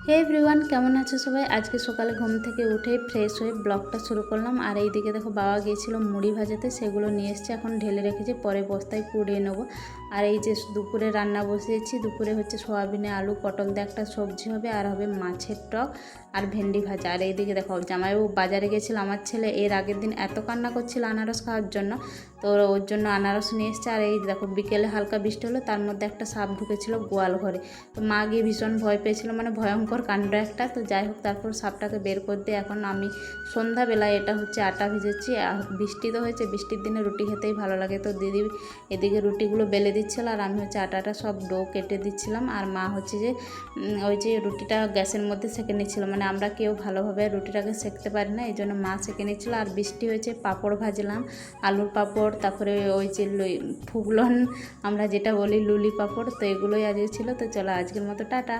হে everyone, কেমন আছো সবাই? আজকে সকালে ঘুম থেকে উঠে ফ্রেশ হয়ে ব্লগটা শুরু করলাম। আর এইদিকে দেখো বাবা গিয়েছিল মুড়ি ভাজাতে, সেগুলো নিয়ে এসছে, এখন ঢেলে রেখেছি, পরে বস্তায় কুড়িয়ে নেবো। আর এই যে দুপুরে রান্না বসিয়েছি, দুপুরে হচ্ছে সোয়াবিনে আলু পটল দিয়ে একটা সবজি হবে, আর হবে মাছের টক আর ভেন্ডি ভাজা। আর এইদিকে দেখো জামাইবাবু বাজারে গেছিল, আমার ছেলে এর আগের দিন এত কান্না করছিল আনারস খাওয়ার জন্য, তো ওর জন্য আনারস নিয়ে এসছে। আর এই দেখো বিকেলে হালকা বৃষ্টি হলো, তার মধ্যে একটা সাপ ঢুকেছিল গোয়াল ঘরে। তো মা গিয়ে ভীষণ ভয় পেয়েছিল, মানে ভয়ঙ্কর কাণ্ড একটা। তো যাই হোক, তারপর সাপটাকে বের করে দিয়ে এখন আমি সন্ধ্যাবেলায় এটা হচ্ছে আটা ভেজেছি। আর বৃষ্টি তো হয়েছে, বৃষ্টির দিনে রুটি খেতেই ভালো লাগে। তো দিদি এদিকে রুটিগুলো বেলে দিচ্ছিল, আর আমি হচ্ছে আটাটা সব ডো কেটে দিচ্ছিলাম। আর মা হচ্ছে যে ওই যে রুটিটা গ্যাসের মধ্যে সেঁকে নিচ্ছিল, মানে আমরা কেউ ভালোভাবে রুটিটাকে সেঁকতে পারি না, এই জন্য মা সেঁকে নিচ্ছিল। আর বৃষ্টি হয়েছে, পাঁপড় ভাজলাম, আলুর পাঁপড়, তারপরে ওই যে ফুগলন আমরা যেটা বলি লুলি পাঁপড়, তো এগুলোই আজকে ছিল। তো চলো আজকের মতো টাটা।